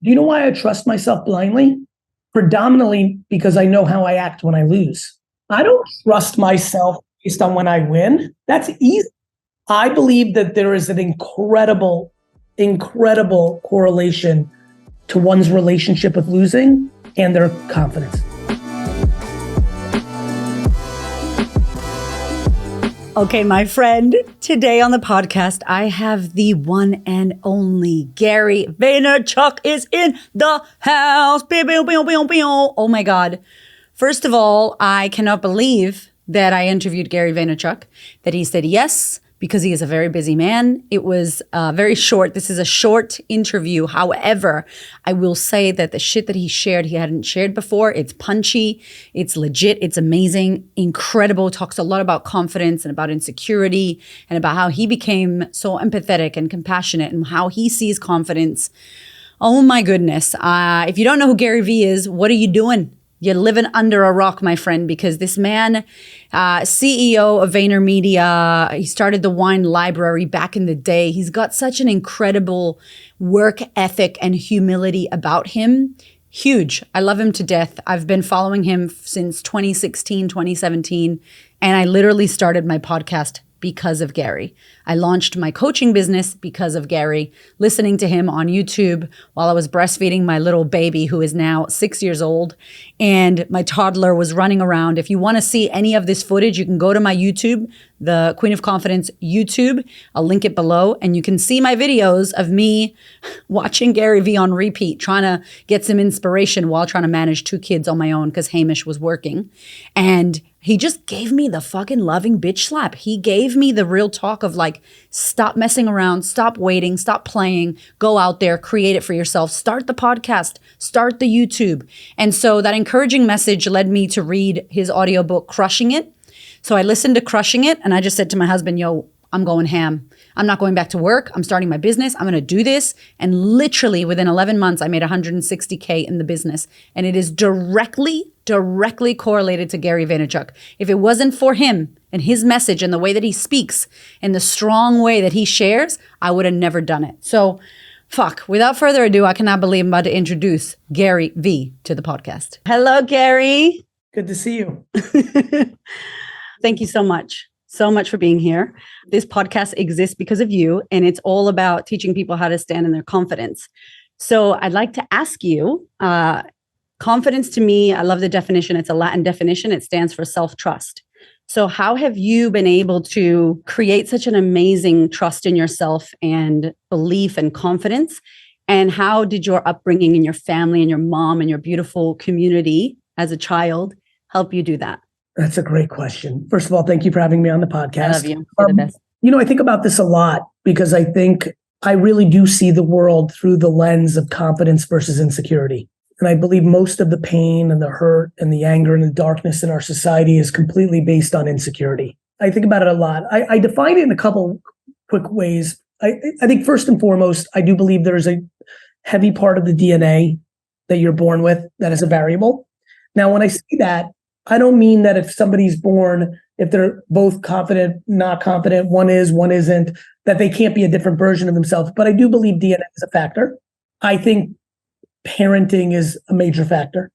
Do you know why I trust myself blindly? Predominantly because I know how I act when I lose. I don't trust myself based on when I win. That's easy. I believe that there is an incredible correlation to one's relationship with losing and their confidence. Okay, my friend, today on the podcast, I have the one and only Gary Vaynerchuk is in the house. Oh my God. First of all, I cannot believe that I interviewed Gary Vaynerchuk, that he said yes, because he is a very busy man. It was very short. This is a short interview. However, I will say that the shit that he shared, he hadn't shared before. It's punchy. It's legit. It's amazing. Incredible. Talks a lot about confidence and about insecurity and about how he became so empathetic and compassionate and how he sees confidence. Oh my goodness. If you don't know who Gary V is, what are you doing? You're living under a rock, my friend, because this man, CEO of VaynerMedia, he started the wine library back in the day. He's got such an incredible work ethic and humility about him. Huge. I love him to death. I've been following him since 2016, 2017, and I literally started my podcast because of Gary. I launched my coaching business because of Gary, listening to him on YouTube while I was breastfeeding my little baby who is now 6 years old, and my toddler was running around. If you want to see any of this footage, you can go to my YouTube, the Queen of Confidence YouTube. I'll link it below, and you can see my videos of me watching Gary V on repeat, trying to get some inspiration while trying to manage 2 kids on my own because Hamish was working. And he just gave me the fucking loving bitch slap. He gave me the real talk of like, stop messing around, stop waiting, stop playing, go out there, create it for yourself, start the podcast, start the YouTube. And so that encouraging message led me to read his audiobook, Crushing It. So I listened to Crushing It and I just said to my husband, yo, I'm going ham. I'm not going back to work. I'm starting my business. I'm going to do this. And literally within 11 months, I made $160K in the business. And it is directly correlated to Gary Vaynerchuk. If it wasn't for him and his message and the way that he speaks and the strong way that he shares, I would have never done it. So without further ado, I cannot believe I'm about to introduce Gary V to the podcast. Hello, Gary. Good to see you. Thank you so much for being here. This podcast exists because of you, and it's all about teaching people how to stand in their confidence. So I'd like to ask you, confidence to me, I love the definition. It's a Latin definition. It stands for self-trust. So how have you been able to create such an amazing trust in yourself and belief and confidence? And how did your upbringing and your family and your mom and your beautiful community as a child help you do that? That's a great question. First of all, thank you for having me on the podcast. I love you. You're the best. I think about this a lot because I think I really do see the world through the lens of confidence versus insecurity. And I believe most of the pain and the hurt and the anger and the darkness in our society is completely based on insecurity. I think about it a lot. I define it in a couple quick ways. I think first and foremost, I do believe there's a heavy part of the DNA that you're born with that is a variable. Now, when I say that, I don't mean that if somebody's born, if they're both confident, not confident, one is, one isn't, that they can't be a different version of themselves. But I do believe DNA is a factor. I think parenting is a major factor.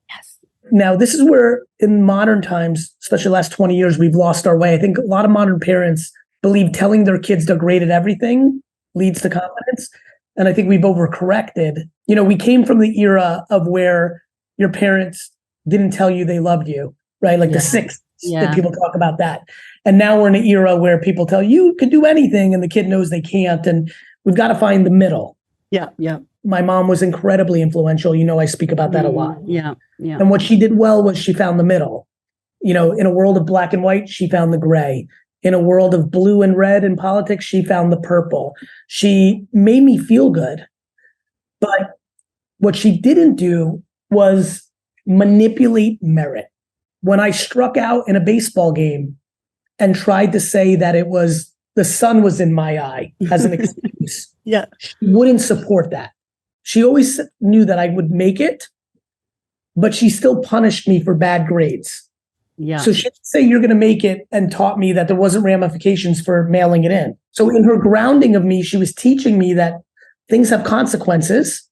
Yes. Now, this is where in modern times, especially the last 20 years, we've lost our way. I think a lot of modern parents believe telling their kids they're great at everything leads to confidence. And I think we've overcorrected. We came from the era of where your parents didn't tell you they loved you, right? Like the 60s, that people talk about that. And now we're in an era where people tell you can do anything and the kid knows they can't. And we've got to find the middle. Yeah. My mom was incredibly influential. I speak about that a lot. Yeah. And what she did well was she found the middle. In a world of black and white, she found the gray. In a world of blue and red in politics, she found the purple. She made me feel good. But what she didn't do was manipulate merit. When I struck out in a baseball game and tried to say that it was the sun was in my eye as an excuse, she wouldn't support that. She always knew that I would make it, but she still punished me for bad grades. Yeah. So she didn't say you're going to make it and taught me that there wasn't ramifications for mailing it in. So in her grounding of me, she was teaching me that things have consequences,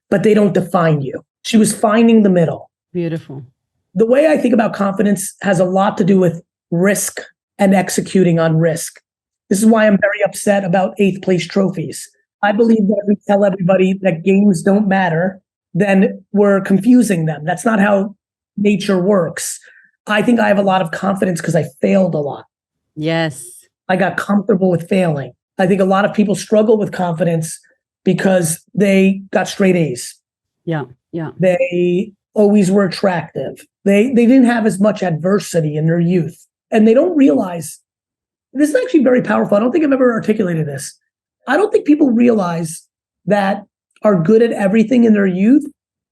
but they don't define you. She was finding the middle. Beautiful. The way I think about confidence has a lot to do with risk and executing on risk. This is why I'm very upset about 8th place trophies. I believe that if we tell everybody that games don't matter, then we're confusing them. That's not how nature works. I think I have a lot of confidence because I failed a lot. Yes. I got comfortable with failing. I think a lot of people struggle with confidence because they got straight A's. Yeah. Yeah. They always were attractive. They didn't have as much adversity in their youth. And they don't realize, this is actually very powerful. I don't think I've ever articulated this. I don't think people realize that are good at everything in their youth,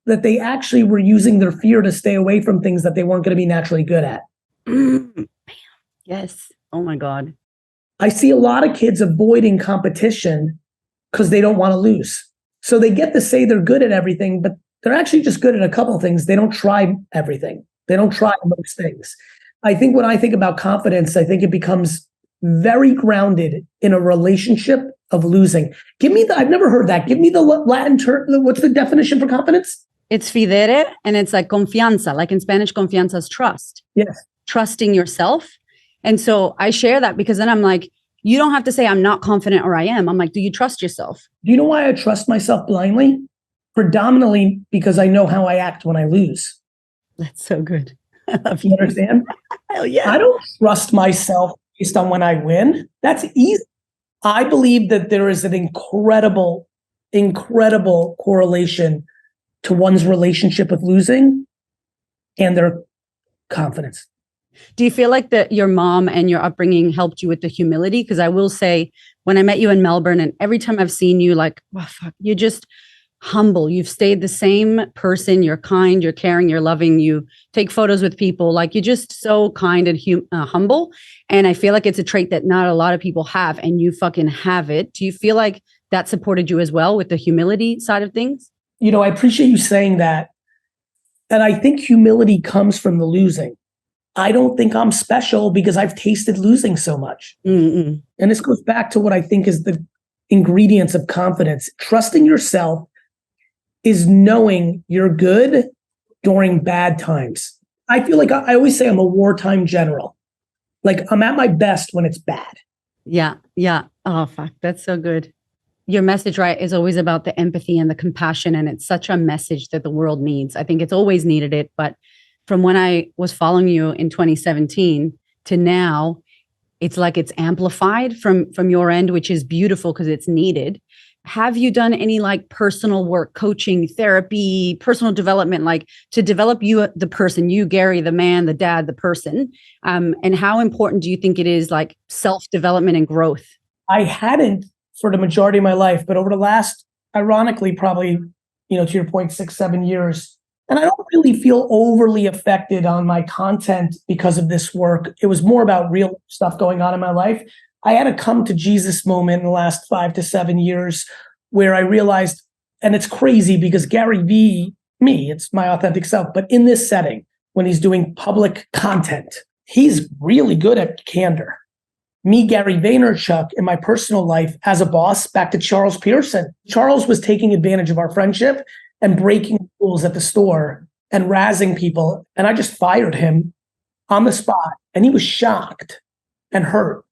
that they actually were using their fear to stay away from things that they weren't going to be naturally good at. Yes. Oh my God. I see a lot of kids avoiding competition because they don't want to lose. So they get to say they're good at everything, but they're actually just good at a couple of things. They don't try everything. They don't try most things. I think when I think about confidence, I think it becomes very grounded in a relationship of losing. I've never heard that. Give me the Latin term. What's the definition for confidence? It's fidere, and it's like confianza. Like in Spanish, confianza is trust. Yes. Trusting yourself. And so I share that because then I'm like, you don't have to say I'm not confident or I am. I'm like, do you trust yourself? Do you know why I trust myself blindly? Predominantly because I know how I act when I lose. That's so good. I love You you. understand? Hell yeah. I don't trust myself based on when I win. That's easy. I believe that there is an incredible correlation to one's relationship with losing and their confidence. Do you feel like that your mom and your upbringing helped you with the humility? Because I will say, when I met you in Melbourne, and every time I've seen you, like, oh, fuck, you're just humble. You've stayed the same person. You're kind, you're caring, you're loving. You take photos with people. Like, you're just so kind and humble. And I feel like it's a trait that not a lot of people have, and you fucking have it. Do you feel like that supported you as well with the humility side of things? You know, I appreciate you saying that. And I think humility comes from the losing. I don't think I'm special because I've tasted losing so much. Mm-mm. And this goes back to what I think is the ingredients of confidence. Trusting yourself is knowing you're good during bad times. I feel like I always say I'm a wartime general. Like, I'm at my best when it's bad. Yeah. Yeah. Oh, fuck. That's so good. Your message, right, is always about the empathy and the compassion. And it's such a message that the world needs. I think it's always needed it. But from when I was following you in 2017 to now, it's like it's amplified from your end, which is beautiful because it's needed. Have you done any like personal work, coaching, therapy, personal development, like to develop you, the person, you, Gary, the man, the dad, the person? And how important do you think it is, like self-development and growth? I hadn't for the majority of my life, but over the last, ironically, probably, to your point, 6-7 years, and I don't really feel overly affected on my content because of this work. It was more about real stuff going on in my life. I had a come to Jesus moment in the last 5 to 7 years where I realized, and it's crazy because Gary V, me, it's my authentic self, but in this setting, when he's doing public content, he's really good at candor. Me, Gary Vaynerchuk, in my personal life as a boss, back to Charles Pearson. Charles was taking advantage of our friendship and breaking rules at the store and razzing people. And I just fired him on the spot. And he was shocked and hurt.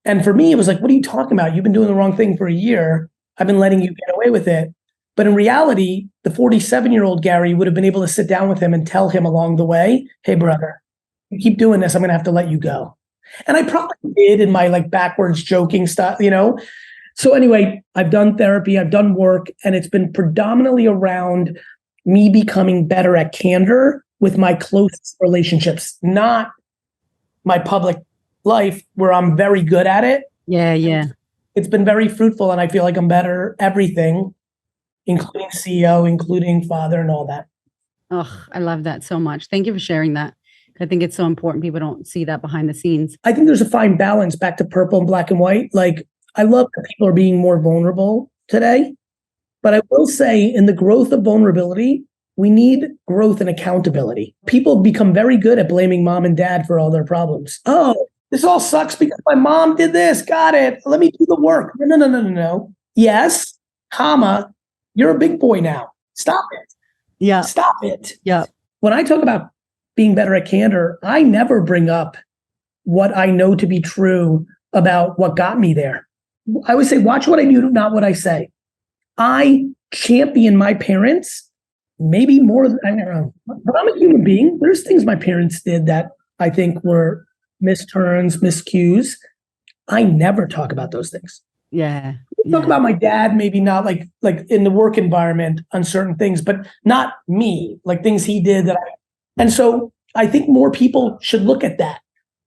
And for me, it was like, what are you talking about? You've been doing the wrong thing for a year. I've been letting you get away with it. But in reality, the 47-year-old Gary would have been able to sit down with him and tell him along the way, hey, brother, you keep doing this, I'm going to have to let you go. And I probably did in my like backwards joking style, So anyway, I've done therapy, I've done work, and it's been predominantly around me becoming better at candor with my closest relationships, not my public life where I'm very good at it. Yeah, yeah. It's been very fruitful, and I feel like I'm better everything, including CEO, including father, and all that. Oh, I love that so much. Thank you for sharing that. I think it's so important. People don't see that behind the scenes. I think there's a fine balance back to purple and black and white. Like, I love that people are being more vulnerable today, but I will say in the growth of vulnerability, we need growth and accountability. People become very good at blaming mom and dad for all their problems. Oh, this all sucks because my mom did this. Got it. Let me do the work. No. Yes, comma, you're a big boy now. Stop it. Yeah. Stop it. Yeah. When I talk about being better at candor, I never bring up what I know to be true about what got me there. I always say, watch what I do, not what I say. I champion my parents, maybe more than I know, but I'm a human being. There's things my parents did that I think were misturns, miscues. I never talk about those things. Yeah. Talk about my dad, maybe not like in the work environment on certain things, but not me, like things he did and so I think more people should look at that.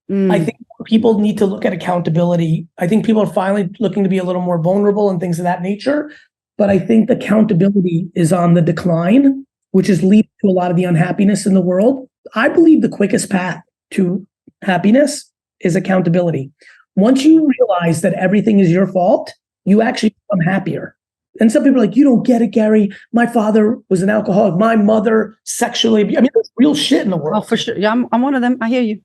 I think people need to look at accountability. I think people are finally looking to be a little more vulnerable and things of that nature. But I think accountability is on the decline, which is leading to a lot of the unhappiness in the world. I believe the quickest path to happiness is accountability. Once you realize that everything is your fault, you actually become happier. And some people are like, you don't get it, Gary. My father was an alcoholic. My mother sexually abused. I mean, there's real shit in the world. Oh, for sure. Yeah, I'm one of them. I hear you.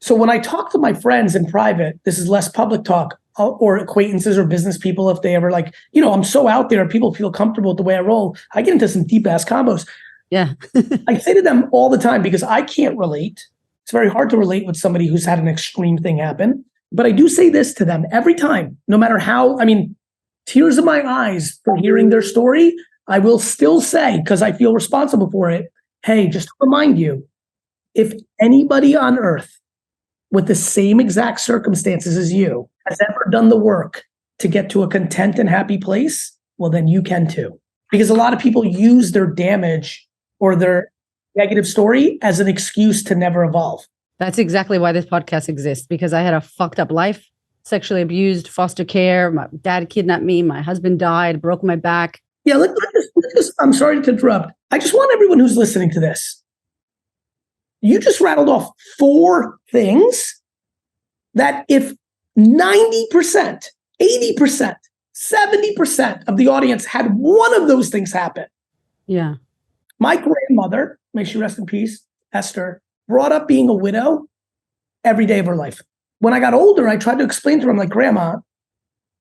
So when I talk to my friends in private, this is less public talk, or acquaintances or business people, if they ever like, I'm so out there, people feel comfortable with the way I roll. I get into some deep ass combos. Yeah. I say to them all the time, because I can't relate. It's very hard to relate with somebody who's had an extreme thing happen. But I do say this to them every time, no matter how, tears in my eyes for hearing their story. I will still say, because I feel responsible for it, hey, just to remind you, if anybody on earth with the same exact circumstances as you has ever done the work to get to a content and happy place, well, then you can too. Because a lot of people use their damage or their negative story as an excuse to never evolve. That's exactly why this podcast exists, because I had a fucked up life, sexually abused, foster care. My dad kidnapped me. My husband died, broke my back. Yeah, let's just, I'm sorry to interrupt. I just want everyone who's listening to this. You just rattled off 4 things that if 90%, 80%, 70% of the audience had one of those things happen. Yeah. My grandmother, may she rest in peace, Esther, brought up being a widow every day of her life. When I got older, I tried to explain to her, I'm like, Grandma,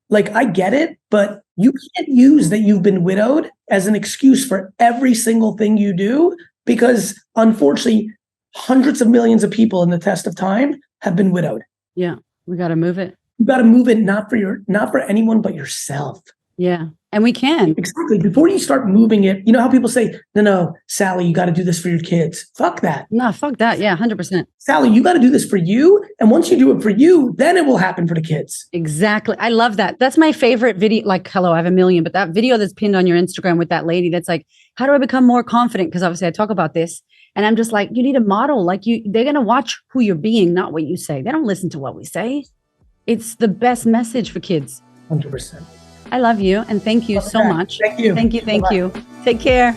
like, I get it, but you can't use that you've been widowed as an excuse for every single thing you do, because unfortunately, hundreds of millions of people in the test of time have been widowed. Yeah, we got to move it. You got to move it, not for anyone but yourself. Yeah, and we can. Exactly. Before you start moving it, you know how people say, no, Sally, you got to do this for your kids. Fuck that. No, fuck that. Yeah, 100%. Sally, you got to do this for you. And once you do it for you, then it will happen for the kids. Exactly. I love that. That's my favorite video. Like, hello, I have a million, but that video that's pinned on your Instagram with that lady that's like, how do I become more confident? Because obviously I talk about this. And I'm just like, you need a model. Like, they're going to watch who you're being, not what you say. They don't listen to what we say. It's the best message for kids. 100%. I love you. And thank you so much. Thank you. Thank you. Thank you. Take care.